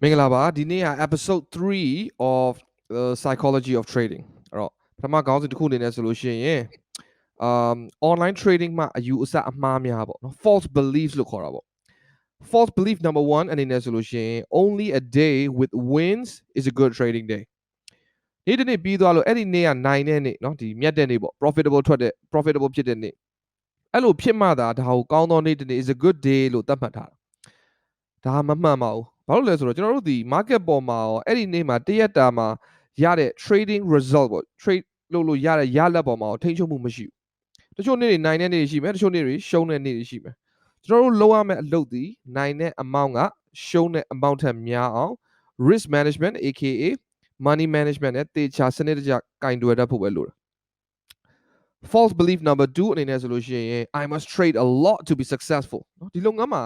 Mingalaba, Dinea episode 3 of the psychology of trading. Pama Gazi to cool in solution, yeah. Online trading ma you usa amamia false beliefs look horrible. False belief number one and in solution, only a day with wins is a good trading day. Need any be the any near 9 any not the miat profitable to the profitable pit any. Hello, Pimada, how count on it is a good day, lo tapata. ဒါမမှန်ပါဘူးဘာလို့လဲဆိုတော့ကျွန်တော်တို့ဒီ market ပေါ်မှာရောအဲ့ဒီနေ့မှာတရက်တာမှာရတဲ့ trading result ပေါ့ trade လုပ်လို့ရတဲ့ရလဒ်ပေါ်မှာရောထိန်းချုပ်မှုမရှိဘူးတချို့နေ့တွေနိုင်တဲ့နေ့တွေရှိမယ်တချို့နေ့တွေရှုံးတဲ့နေ့တွေရှိမယ်ကျွန်တော်တို့လုပ်ရမယ့်အလုပ်ဒီနိုင်တဲ့ amount ကရှုံးတဲ့ amount ထက်များအောင် risk management aka money management နဲ့တေချာစနစ်တကျကင်တွယ်တတ်ဖို့ပဲလိုတယ် false belief number 2အနေနဲ့ဆိုလို့ရှိရင် I must trade a lot to be successful เนาะဒီလုပ်ငန်းမှာ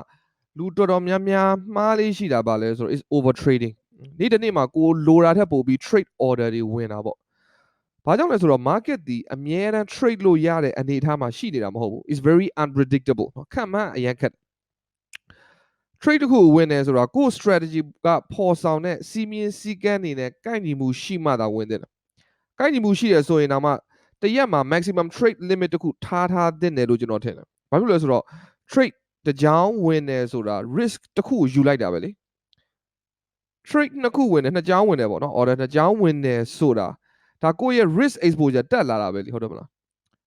လူတော်တော်များများမှားလေးရှိတာပါလဲဆိုတော့ is over trading နေ့တစ်နေ့မှာကိုလိုတာထက်ပိုပြီး trade order တွေဝင်တာပေါ့ဘာကြောင့်လဲဆိုတော့ market ဒီအမြဲတမ်း trade လို့ရတဲ့အနေအထားမှာရှိနေတာမဟုတ်ဘူး is very unpredictable เนาะခက်မှန်းအရင်ခက် trade တစ်ခုဝင်နေဆိုတာကို strategy ကပေါ်ဆောင်တဲ့စီမင်းစည်းကမ်းတွေနဲ့ကိုက်ညီမှုရှိမှသာဝင်တဲ့ကိုက်ညီမှုရှိရဆိုရင်တော့မှတရက်မှာ maximum trade limit တခုထားသင့်တယ်လို့ကျွန်တော်ထင်တယ်ဘာဖြစ်လို့လဲဆိုတော့ trade တကြောင်ဝင်နေဆိုတာ risk တခုကိုယူလိုက်တာပဲလေ trade နှစ်ခုဝင်တယ်နှစ်ကြောင်ဝင်တယ်ပေါ့နော် order နှစ်ကြောင်ဝင်တယ်ဆိုတာဒါကိုယ့်ရဲ့ risk exposure တက်လာတာပဲလေဟုတ်တယ်မလား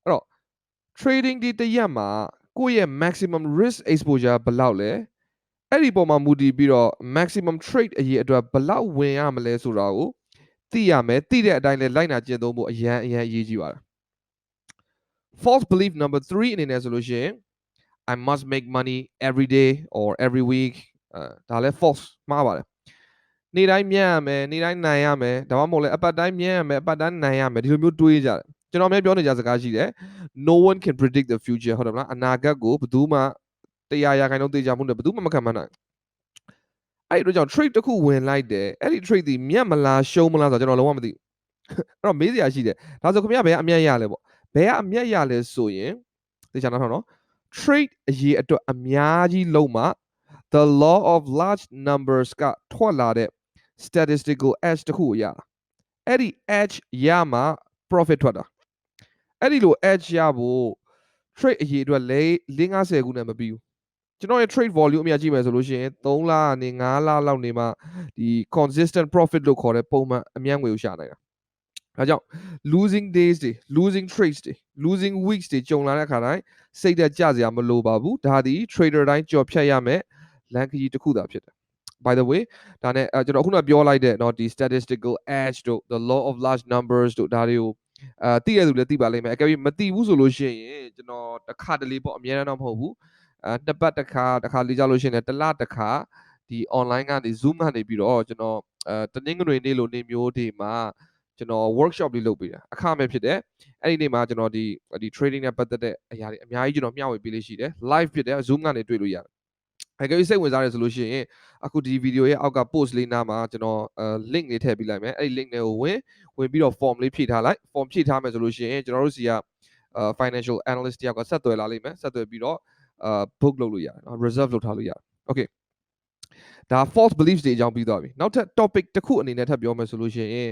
အဲ့တော့ trading ဒီတရက်မှာကိုယ့်ရဲ့ maximum risk exposure ဘယ်လောက်လဲအဲ့ဒီပုံမှာမူတည်ပြီးတော့ maximum trade အရေးအတွက်ဘယ်လောက်ဝင်ရမလဲဆိုတာကိုသိရမယ်သိတဲ့အတိုင်းလဲလိုက်နာကျင့်သုံးဖို့အရန်အရေးကြီးပါတယ် false belief number 3အနေနဲ့ဆိုလို့ရှိရင် I must make money every day or every week ဒါလည်း false မှားပါတယ်နေ့တိုင်းမြတ်ရမယ်နေ့တိုင်းနိုင်ရမယ်ဒါမှမဟုတ်လဲအပတ်တိုင်းမြတ်ရမယ်အပတ်တိုင်းနိုင်ရမယ်ဒီလိုမျိုးတွေးကြတယ်ကျွန်တော်များပြောနေကြစကားရှိတယ် no one can predict the future ဟုတ်တယ်မလားအနာဂတ်ကိုဘယ်သူမှ100%သိကြမှုနဲ့ဘယ်သူမှမခံမနိုင်အဲ့ဒီတော့ကြောင့် trade တစ်ခုဝင်လိုက်တယ်အဲ့ဒီ trade ဒီမြတ်မလားရှုံးမလားဆိုတော့ကျွန်တော်လုံးဝမသိဘူးအဲ့တော့မေးစရာရှိတယ်ဒါဆိုခင်ဗျားဘယ်ကအမြတ်ရလဲပေါ့ဘယ်ကအမြတ်ရလဲဆိုရင်သိချင်တာနော် trade အရေးအတွက်အများကြီးလုံးမှ the law of large numbers ကထွက်လာတဲ့ statistical edge တခုကိုရတာအဲ့ဒီ edge ရမှ profit ထွက်တာအဲ့ဒီလို edge ရဖို့ trade အရေးအတွက်50ခုနဲ့မပြီးဘူးကျွန်တော်ရဲ့ trade volume အမြတ်ကြည့်မယ်ဆိုလို့ရှိရင်3လနဲ့5လလောက်နေမှဒီ consistent profit လို့ခေါ်တဲ့ပုံမှန်အမြတ်ငွေကိုရှာနိုင်တာဒါကြောင့် losing days တွေ losing trades တွေ losing weeks တွေကြုံလာတဲ့အခါတိုင်းစိတ်သက်ကြစရာမလိုပါဘူးဒါသည် trader တိုင်းကြော်ဖြတ်ရမယ်လမ်းခရီးတစ်ခုသာဖြစ်တယ် by the way ဒါနဲ့ကျွန်တော်ခုနပြောလိုက်တဲ့เนาะဒီ statistical edge တို့ the law of large numbers တို့ဒါတွေကိုသိရသူလည်းသိပါလိမ့်မယ်အကယ်၍မသိဘူးဆိုလို့ရှိရင်ကျွန်တော်တစ်ခါတလေပေါ့အများတော့မဟုတ်ဘူးနှစ်ပတ်တစ်ခါလေးကြလို့ရှိရင်တစ်လတစ်ခါဒီ online ကနေ zoom ကနေပြီးတော့ကျွန်တော်တနင်္ဂနွေနေ့လိုနေ့မျိုးတွေမှာကျွန်တော် workshop လေးလုပ်ပေးတာအခမဲ့ဖြစ်တယ်အဲ့ဒီနေ့မှာကျွန်တော်ဒီ trading နဲ့ပတ်သက်တဲ့အရာတွေအများကြီးကျွန်တော်မျှဝေပေးလေးရှိတယ် live ဖြစ်တယ် zoom ကနေတွေ့လို့ရတယ်အကယ်၍စိတ်ဝင်စားရဆိုလို့ရှိရင်အခုဒီဗီဒီယိုရဲ့အောက်က post လေးနားမှာကျွန်တော်link လေးထည့်ပေးလိုက်မယ်အဲ့ဒီ link တွေကိုဝင်ပြီးတော့ form လေးဖြည့်ထားလိုက် form ဖြည့်ထားမယ်ဆိုလို့ရှိရင်ကျွန်တော်တို့စီကfinancial analyst တယောက်ကဆက်သွယ်လာလိမ့်မယ်ဆက်သွယ်ပြီးတော့book လုပ်လို့ရတယ်နော် reserve လုပ်ထားလို့ရတယ် okay ဒါ false beliefs တွေအကြောင်းပြီးသွားပြီနောက်ထပ် topic တစ်ခုအနေနဲ့ထပ်ပြောမယ်ဆိုလို့ရှိရင်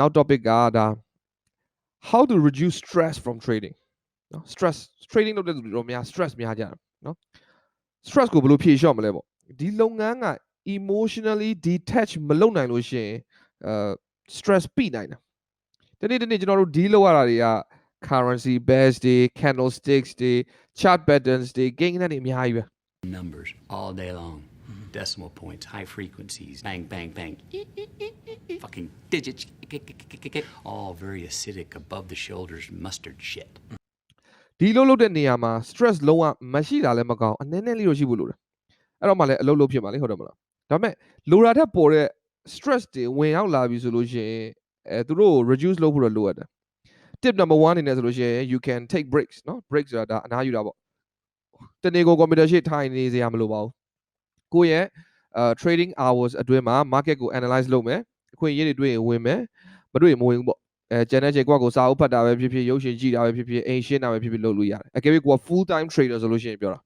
နောက် topic ကဒါ how to reduce stress from trading နော် stress trading လုပ်တဲ့လူတွေတော့များ stress များကြတယ်နော် stress ကိုဘယ်လိုဖြေလျှော့မလဲပေါ့ဒီလုပ်ငန်းက emotionally detach မလုပ်နိုင်လို့ရှိရင်stress ပြီးနိုင်တယ်ဒီနေ့ကျွန်တော်တို့ deal လုပ်ရတာတွေက currency based တွေ candlesticks တွေ chart patterns တွေ gain တွေအများကြီးပဲ numbers all day long decimal points high frequencies bang bang bang fucking digits all very acidic above the shoulders mustard shit ဒီလိုလုပ်တဲ့နေရာမှာ stress လုံးဝမရှိတာလည်းမကောင်းအနည်းနည်းလေးလို့ရှိဖို့လိုတယ်အဲ့တော့မှလည်းအလုပ်လုပ်ဖြစ်မှာလေဟုတ်တယ်မလားဒါပေမဲ့လိုတာထက်ပေါ်တဲ့ stress တွေဝင်ရောက်လာပြီဆိုလို့ရှိရင်သူတို့ကို reduce လုပ်ဖို့တော့လိုရတယ် tip number 1အနေနဲ့ဆိုလို့ရှိရင် you can take breaks เนาะ breaks ဆိုတာဒါအနားယူတာပေါ့တနေ့ကို computer ရှေ့ထိုင်နေစရာမလိုပါဘူးကိုယ့်ရဲ့trading hours အတွင်းမှာ market ကို analyze လုပ်မယ်အခွင့်အရေးတွေတွေ့ရင်ဝင်မယ်မတွေ့ရင်မဝင်ဘူးပေါ့ကျန်တဲ့ချိန်ကိုယ့်ကိုစာအုပ်ဖတ်တာပဲဖြစ်ဖြစ်ရုပ်ရှင်ကြည့်တာပဲဖြစ်ဖြစ်အိမ်ရှင်းတာပဲဖြစ်ဖြစ်လုပ်လို့ရတယ်အကယ်၍ကိုက full time trader ဆိုလို့ရှိရင်ပြောတာ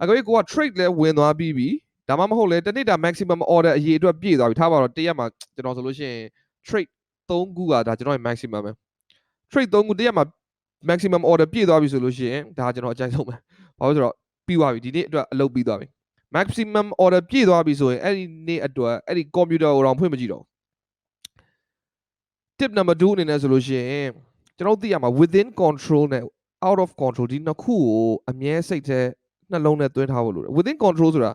အကယ်၍ကိုက trade လဲဝင်သွားပြီးပြီ ဒါမှမဟုတ်လေတနေ့တာ maximum order အရေးအတွက်ပြည့်သွားပြီထားပါတော့တရက်မှာကျွန်တော်ဆိုလို့ရှိရင် trade 3ခုကဒါကျွန်တော်ရဲ့ maximum ပဲ trade 3ခုတရက်မှာ maximum order ပြည့်သွားပြီဆိုလို့ရှိရင်ဒါကျွန်တော်အကြိုက်ဆုံးပဲဘာလို့ဆိုတော့ပြီးသွားပြီဒီနေ့အတွက်အလုပ်ပြီးသွားပြီ maximum order ပြည့်သွားပြီဆိုရင်အဲ့ဒီနေ့အတွက်အဲ့ဒီ computer ကိုတော့ဖွင့်မကြည့်တော့ tip number 2အနေနဲ့ဆိုလို့ရှိရင်ကျွန်တော်သိရမှာ within control နဲ့ out of control ဒီနှစ်ခုကိုအမြဲစိတ်ထဲနှလုံးနဲ့သွင်းထားဖို့လိုတယ် within control ဆိုတ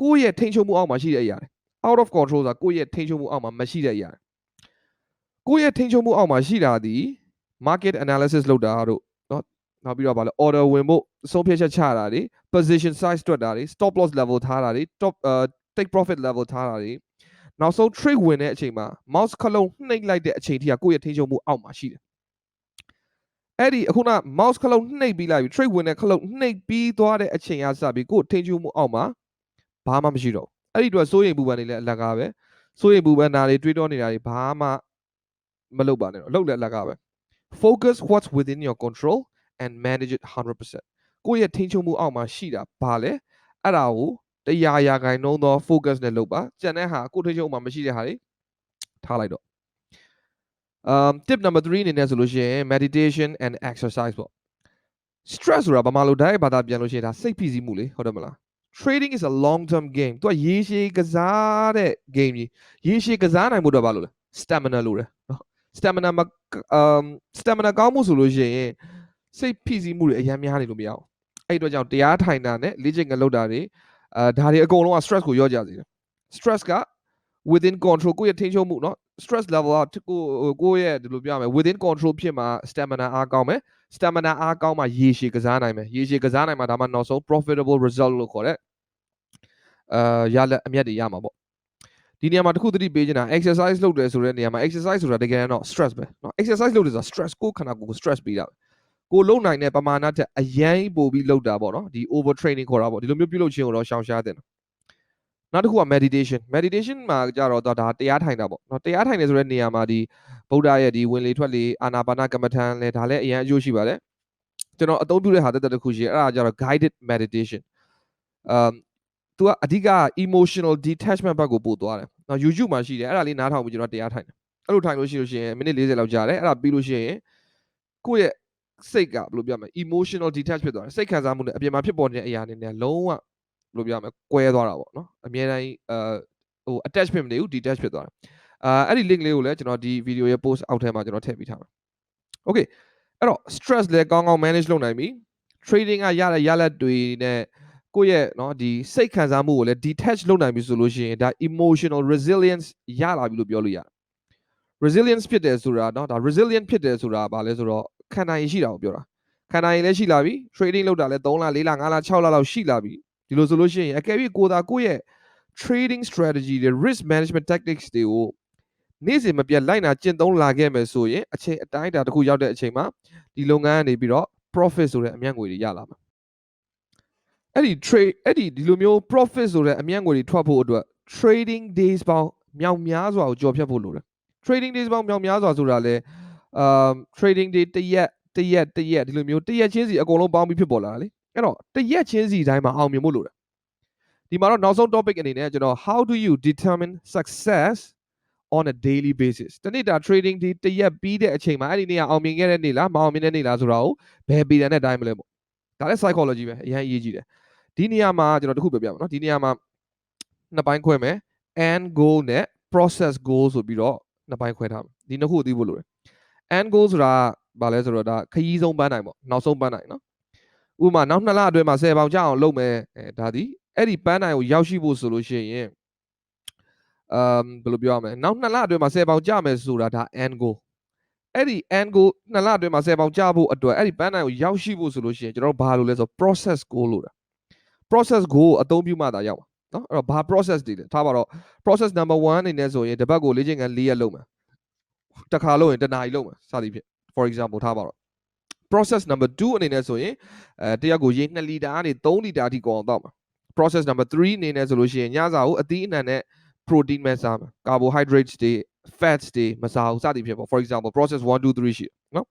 ာကိုယ့်ရဲ့ထိန်းချုပ်မှုအောက်မှာရှိတဲ့အရာတွေ out of control ဆိုတာကိုယ့်ရဲ့ထိန်းချုပ်မှုအောက်မှာမရှိတဲ့အရာတွေကိုယ့်ရဲ့ထိန်းချုပ်မှုအောက်မှာရှိတာဒီ market analysis လုပ်တာတို့เนาะနောက်ပြီးတော့ဗာလဲ order ဝင်ဖို့ဆုံးဖြတ်ချက်ချတာတွေ position size တွက်တာတွေ stop loss level ထားတာတွေ take profit level ထားတာတွေနောက်ဆုံး trade ဝင်တဲ့အချိန်မှာ mouse ခလုံးနှိပ်လိုက်တဲ့အချိန်ထိကကိုယ့်ရဲ့ထိန်းချုပ်မှုအောက်မှာရှိတယ်အဲ့ဒီအခုန mouse ခလုံးနှိပ်ပြီးလိုက်ပြီ trade ဝင်တဲ့ခလုံးနှိပ်ပြီးသွားတဲ့အချိန်ကစပြီးကိုယ့်ထိန်းချုပ်မှုအောက်မှာဘာမှမရှိတော့အဲ့ဒီအတွက်စိုးရိမ်ပူပန်နေလဲအလကားပဲစိုးရိမ်ပူပန်တာတွေတွေးတောနေတာတွေဘာမှမလုပ်ပါနဲ့တော့လုပ်လဲအလကားပဲ focus what's within your control and manage it 100%ကိုယ့်ရဲ့ထိန်းချုပ်မှုအောက်မှာရှိတာဘာလဲအဲ့ဒါကို100%သော focus နဲ့လုပ်ပါကြံတဲ့ဟာကိုယ့်ထိန်းချုပ်မှာမရှိတဲ့ဟာတွေထားလိုက်တော့tip number 3အနေနဲ့ဆိုလို့ရှိရင် meditation and exercise ပေါ့ stress ဆိုတာဘာမှလို့ဒါရဲ့ဘာသာပြန်လို့ရှိရင်ဒါစိတ်ဖိစီးမှုလေဟုတ်တယ်မလား trading is a long term game သူကရေရှည်ကစားတဲ့ game ကြီးရေရှည်ကစားနိုင်မှုတော့ဘာလို့လဲ stamina လို့တယ်နော် stamina မှာstamina ကောင်းမှုဆိုလို့ရှိရင်စိတ်ဖိစီးမှုတွေအများများနေလို့မရအောင်အဲ့အတွက်ကြောင့်တရားထိုင်တာနဲ့လေ့ကျင့်ခန်းလုပ်တာတွေဒါတွေအကုန်လုံးက stress ကိုရော့ကြစေတယ် stress က within control ကိုယ့်ရဲ့ထိန်းချုပ်မှုเนาะ stress level ကကိုယ့်ရဲ့ဒီလိုပြောရမယ် within control ဖြစ်မှာ stamina အားကောင်းမယ် stamina အားကောင်းမှရေရှည်ကစားနိုင်မယ်ရေရှည်ကစားနိုင်မှဒါမှနောက်ဆုံး profitable result လို့ခေါ်တဲ့ရလက်အမြတ်တွေရမှာပေါ့ဒီနေရာမှာတစ်ခုသတိပေးချင်တာ exercise လုပ်တယ်ဆိုတဲ့နေရာမှာ exercise ဆိုတာတကယ်တော့ stress ပဲเนาะ exercise လုပ်တယ်ဆိုတာ stress ကိုခန္ဓာကိုယ်ကို stress ပေးတာကိုလုံနိုင်တဲ့ပမာဏထက်အရင်ပို့ပြီးလုပ်တာပေါ့เนาะဒီ over training ခေါ်တာပေါ့ဒီလိုမျိုးပြုလုပ်ခြင်းကိုတော့ရှောင်ရှားတဲ့နောက်တစ်ခုက meditation မှာကြတော့ဒါတရားထိုင်တာပေါ့เนาะတရားထိုင်နေဆိုတဲ့နေရာမှာဒီဗုဒ္ဓရဲ့ဒီဝင်လေထွက်လေအာနာပါနကမ္မထံလဲဒါလည်းအရင်အကျိုးရှိပါတယ်ကျွန်တော်အသုံးပြုတဲ့ဟာတက်တစ်ခုရှိအဲ့ဒါကြတော့ guided meditation သူကအဓိက emotional detachment ဘက်ကိုပို့သွားတယ်เนาะ YouTube မှာရှိတယ်အဲ့ဒါလေးနားထောင်ပြီးကျွန်တော်တရားထိုင်တယ်အဲ့လိုထိုင်လို့ရှိရင်မိနစ်40လောက်ကြာတယ်အဲ့ဒါပြီးလို့ရှိရင်ကိုယ့်ရဲ့စိတ်ကဘယ်လိုပြောမလဲ emotional detach ဖြစ်သွားတယ်စိတ်ခံစားမှုနဲ့အပြင်မှာဖြစ်ပေါ်နေတဲ့အရာတွေနဲ့လုံးဝဘယ်လိုပြောမလဲကွဲသွားတာပေါ့နော်အမြဲတမ်းဟို attach ဖြစ်မနေဘူး detach ဖြစ်သွားတယ်အဲ့ဒီ link လေးကိုလည်းကျွန်တော်ဒီ video ရဲ့ post အောက်ထဲမှာကျွန်တော်ထည့်ပေးထားမယ် okay အဲ့တော့ stress လည်းကောင်းကောင်း manage လုပ်နိုင်ပြီ trading ကရတဲ့ရလဒ်တွေနဲ့ကိုယ့်ရဲ့เนาะဒီစိတ်ခံစားမှုကိုလည်း detach လုပ်နိုင်ပြီဆိုလို့ရှိရင်ဒါ emotional resilience ရလာပြီလို့ပြောလို့ရတယ် resilience ဖြစ်တယ်ဆိုတာเนาะဒါ resilient ဖြစ်တယ်ဆိုတာဘာလဲဆိုတော့ခံနိုင်ရရှိတာကိုပြောတာခံနိုင်ရလည်းရှိလာပြီ trading လုပ်တာလည်း3လ4လ5လ6လလောက်ရှိလာပြီဒီလိုဆိုလို့ရှိရင်အကယ်၍ကိုသာကိုယ့်ရဲ့ trading strategy တွေ risk management tactics တွေကိုနေ့စဉ်မပြတ်လိုက်နာကျင့်သုံးလာခဲ့မယ်ဆိုရင်အချိန်အတိုင်းအတာတစ်ခုရောက်တဲ့အချိန်မှာဒီလုပ်ငန်းကနေပြီးတော့ profit ဆိုတဲ့အမြတ်ငွေတွေရလာမှာအဲ့ဒီ trade အဲ့ဒီလိုမျိုး profit ဆိုတဲ့အမြတ်ငွေတွေထွက်ဖို့အတွက် trading days ပေါင်းမြောက်များစွာကိုကြော်ဖြတ်ဖို့လိုတယ် trading days ပေါင်းမြောက်များစွာဆိုတာလဲtrading day တရက်ဒီလိုမျိုးတရက်ချင်းစီအကုန်လုံးပေါင်းပြီးဖြစ်ပေါ်လာတာလေအဲ့တော့တရက်ချင်းစီတိုင်းမှာအောင်မြင်ဖို့လိုတယ်ဒီမှာတော့နောက်ဆုံး topic အနေနဲ့ကျွန်တော် how do you determine success on a daily basis တနေ့တာ trading ဒီတရက်ပြီးတဲ့အချိန်မှာအဲ့ဒီနေ့ကအောင်မြင်ခဲ့တဲ့နေ့လားမအောင်မြင်တဲ့နေ့လားဆိုတာကိုဘယ်ပြည်တယ်နဲ့တိုင်းမလဲပေါ့ဒါလည်း psychology ပဲအရင်အရေးကြီးတယ်ဒီနေရာမှာကျွန်တော်တခုပြောပြမယ်နော်ဒီနေရာမှာနှစ်ပိုင်းခွဲမယ် end goal နဲ့ process goal ဆိုပြီးတော့နှစ်ပိုင်းခွဲထားမယ်ဒီနှစ်ခုသိဖို့လိုတယ် end goal ဆိုတာဘာလဲဆိုတော့ဒါခရီးဆုံးပန်းနိုင်ပေါ့နောက်ဆုံးပန်းနိုင်နော်ဥပမာနောက်2လအတွင်းမှာ10ပေါင်ကျအောင်လုပ်မယ်ဒါဒီအဲ့ဒီပန်းနိုင်ကိုရောက်ရှိဖို့ဆိုလို့ရှိရင်ဘယ်လိုပြောရမလဲနောက်2လအတွင်းမှာ10ပေါင်ကျမယ်ဆိုတာဒါ end goal အဲ့ဒီ end goal 2လအတွင်းမှာ10ပေါင်ကျဖို့အတွက်အဲ့ဒီပန်းနိုင်ကိုရောက်ရှိဖို့ဆိုလို့ရှိရင်ကျွန်တော်တို့ဘာလို့လဲဆိုတော့ process goal လို့တာ process goal ကိုအသုံးပြုမှသာရောက်မှာနော်အဲ့တော့ဘာ process တွေလဲထားပါတော့ process number 1အနေနဲ့ဆိုရင်တစ်ပတ်ကိုလေ့ကျင့်ခန်း4ရက်လုပ်မယ်တစ်ခါလုပ်ရင်တစ်နာရီလုပ်မယ်စသည်ဖြင့် for example ထားပါတော့ process number 2အနေနဲ့ဆိုရင်တရက်ကိုရေ2လီတာကနေ3လီတာအထိကုန်အောင်တောက်မှာ process number 3အနေနဲ့ဆိုလို့ရှိရင်ညစာကိုအသီးအနှံနဲ့ protein ပဲစားမှာ carbohydrates တွေ fats တွေမစားဘူးစသည်ဖြင့်ပေါ့ for example process 1 2 3ရှိနော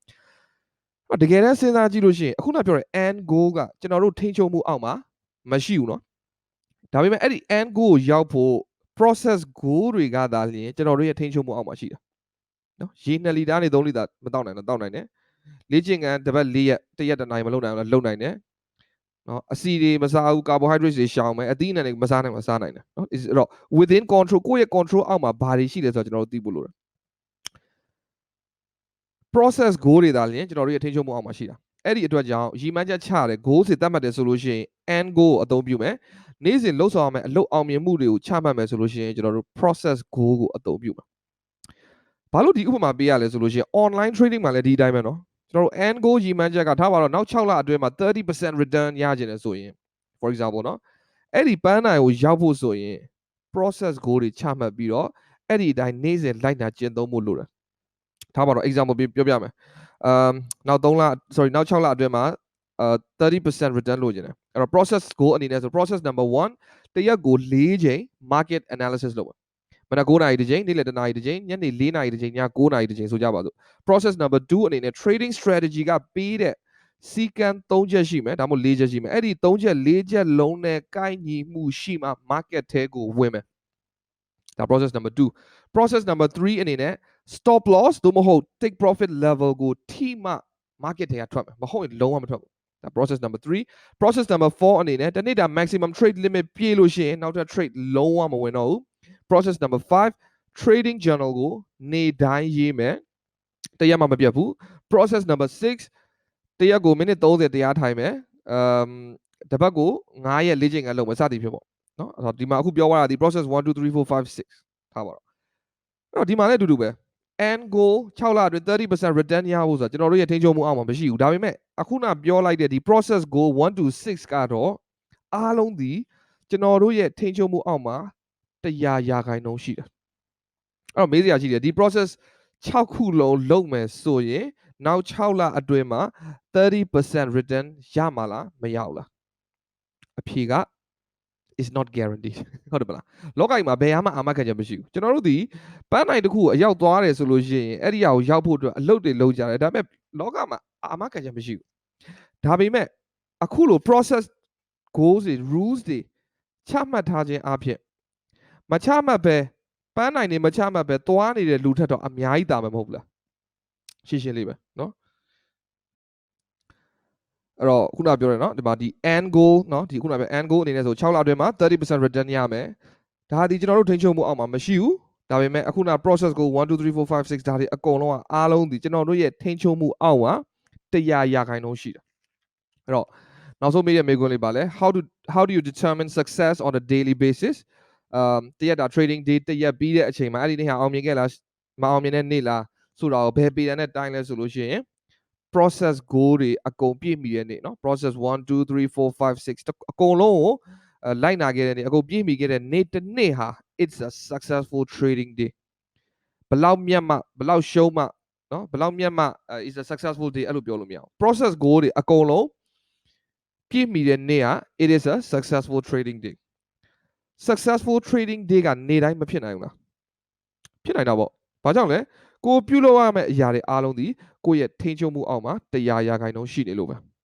်တကယ်တမ်းစဉ်းစားကြည့်လို့ရှိရင်အခုနပြောတဲ့ end goal ကကျွန်တော်တို့ထိန်းချုပ်မှုအောက်မှာမရှိဘူးနော် ဒါပေမဲ့အဲ့ဒီ end goal ကိုရောက်ဖို့ process goal တွေကသာလျှင်ကျွန်တော်တို့ရဲ့ထိန်းချုပ်မှုအောက်မှာရှိတာနော်ရေ2လီတာနဲ့3လီတာမတောက်နိုင်တော့တောက်နိုင်တယ်လေ့ကျင့်ခန်းတစ်ပတ်4ရက်တစ်ရက်တစ်နိုင်မလုပ်နိုင်ဘူးလားလုပ်နိုင်တယ်နော်အဆီတွေမစားဘူး carbohydrates တွေရှောင်မယ်အသီးအနှံတွေမစားနိုင်ဘူးစားနိုင်တယ်နော်အဲ့တော့ within control ကိုယ့်ရဲ့ control အောက်မှာဘာတွေရှိလဲဆိုတော့ကျွန်တော်တို့သိဖို့လိုတယ် process goal တွေသာလျှင်ကျွန်တော်တို့ရဲ့ထိန်းချုပ်မှုအောက်မှာရှိတာအဲ့ဒီအတွက်ကြောင့်ရည်မှန်းချက်ချတဲ့ goal တွေသတ်မှတ်တယ်ဆိုလို့ရှိရင် end goal ကိုအသုံးပြုမယ်နေ့စဉ်လှုပ်ဆောင်ရမယ့်အလုပ်အောင်မြင်မှုတွေကိုချမှတ်မယ်ဆိုလို့ရှိရင်ကျွန်တော်တို့ process goal ကိုအသုံးပြုမယ်ဘာလို့ဒီဥပမာပေးရလဲဆိုလို့ရှိရင် online trading မှာလည်းဒီအတိုင်းပဲเนาะကျွန်တော်တို့ end goal ရည်မှန်းချက်ကထားပါတော့နောက်6လအတွင်းမှာ30% return ရကြတယ်ဆိုရင် for example เนาะအဲ့ဒီပန်းနိုင်ကိုရောက်ဖို့ဆိုရင် process goal တွေချမှတ်ပြီးတော့အဲ့ဒီအတိုင်းနေ့စဉ်လိုက်နာကျင့်သုံးဖို့လိုတယ်ထားပါတော့ example ပြောပြမယ်နောက်3လ sorry နောက်6လအတွင်းမှာ30% return လိုချင်တယ်အဲ့တော့ process goal အနေနဲ့ဆို process number 1တရက်ကို4ချိန် market analysis လုပ်မယ်မနက်9:00နာရီတစ်ချိန်နေ့လယ်1:00နာရီတစ်ချိန်ညနေ4:00နာရီတစ်ချိန်ည9:00နာရီတစ်ချိန်ဆိုကြပါစို့ process number 2အနေနဲ့ trading strategy ကပေးတဲ့စီကံ3ချက်ရှိမယ်ဒါမှမဟုတ်4ချက်ရှိမယ်အဲ့ဒီ3ချက်4ချက်လုံးနဲ့ကိုက်ညီမှုရှိမှ market ထဲကိုဝင်မယ်ဒါ process number 2 process number 3အနေနဲ့ stop loss သို့မဟုတ် take profit level ကိုထိမှ market ထဲကထွက်မယ်မဟုတ်ရင်လုံးဝမထွက်ဘူးဒါ process number 3 process number 4အနေနဲ့တနေ့တာ maximum trade limit ပြည့်လို့ရှိရင်နောက်ထပ် trade လုံးဝမဝင်တော့ဘူး process number 5 trading journal ကိုနေ့တိုင်းရေးမယ်တရက်မှမပြတ်ဘူး process number 6တရက်ကိုမိနစ်30တရားထိုင်မယ်တစ်ပတ်ကို9ရက်လေ့ကျင့်ခန်းလုပ်မယ်စသည်ဖြစ်ပေါ့နော်အဲ့တော့ဒီမှာအခုပြောရတာဒီ process 1 2 3 4 5 6ထားပါတော့အဲ့တော့ဒီမှာလည်းအတူတူပဲ end goal 6လအတွင်း30% return ရဖို့ဆိုတာကျွန်တော်တို့ရဲ့ထိန်းချုပ်မှုအောက်မှာမရှိဘူးဒါပေမဲ့အခုနပြောလိုက်တဲ့ဒီ process goal 1 to 6ကတော့အားလုံးဒီကျွန်တော်တို့ရဲ့ထိန်းချုပ်မှုအောက်မှာ100%ရှိတယ်အဲ့တော့မေးစရာရှိတယ်ဒီ process 6ခုလုံးလုပ်မယ်ဆိုရင်နောက်6လအတွင်းမှာ30% return ရမှာလားမရဘူးလားအဖြေက is not guaranteed ဟုတ်တယ်မလားလောကကြီးမှာဘယ်မှအာမခံချက်မရှိဘူးကျွန်တော်တို့ဒီပန်းနိုင်တစ်ခုအရောက်သွားတယ်ဆိုလို့ရှိရင်အဲ့ဒီအရာကိုရောက်ဖို့အတွက်အလုပ်တွေလုပ်ကြတယ်ဒါပေမဲ့လောကမှာအာမခံချက်မရှိဘူးဒါပေမဲ့အခုလို process goals တွေ rules တွေချမှတ်ထားခြင်းအပြင်မချမှတ်ပဲပန်းနိုင်နေမချမှတ်ပဲသွားနေတဲ့လူထက်တော့အများကြီးတာမယ်မဟုတ်ဘူးလားရှင်းရှင်းလေးပဲเนาะအဲ့တော့ခုနပြောတယ်เนาะဒီမှာဒီ end goal เนาะဒီခုနပြော end goal အနေနဲ့ဆို6လအတွင်းမှာ30% return ရမယ်ဒါဒီကျွန်တော်တို့ထိန်းချုပ်မှုအောက်မှာမရှိဘူးဒါပေမဲ့အခုန process goal 1 2 3 4 5 6ဒါတွေအကုန်လုံးကအားလုံးဒီကျွန်တော်တို့ရဲ့ထိန်းချုပ်မှုအောက်မှာ100%ရှိတာအဲ့တော့နောက်ဆုံးမေးတဲ့မေးခွန်းလေးပါလဲ how do you determine success on a daily basis တရက်တာ trading day တရက်ပြီးတဲ့အချိန်မှာအဲ့ဒီနေ့ဟာအောင်မြင်ခဲ့လားမအောင်မြင်တဲ့နေ့လားဆိုတာကိုဘယ်ပေတံနဲ့တိုင်းလဲဆိုလို့ရှိရင် process goal တွေအကုန်ပြည့်မီတဲ့နေ့เนาะ process 1 2 3 4 5 6အကုန်လုံးကိုလိုက်နာခဲ့တဲ့နေ့အကုန်ပြည့်မီခဲ့တဲ့နေ့တစ်နေ့ဟာ it's a successful trading day ဘလောက်မြတ်မှဘလောက်ရှုံးမှเนาะဘလောက်မြတ်မှ is a successful day အဲ့လိုပြောလို့မရအောင် process goal တွေအကုန်လုံးပြည့်မီတဲ့နေ့ဟာ it is a successful trading day successful trading day ကနေတိုင်းမဖြစ်နိုင်ဘူးလားဖြစ်နိုင်တာပေါ့ဘာကြောင့်လဲကိုပြုလုပ်ရမယ့်အရာတွေအားလုံးဒီကိုယ့်ရဲ့ထိန်းချုပ်မှုအောက်မှာ100%ရှိနေလို့ပဲ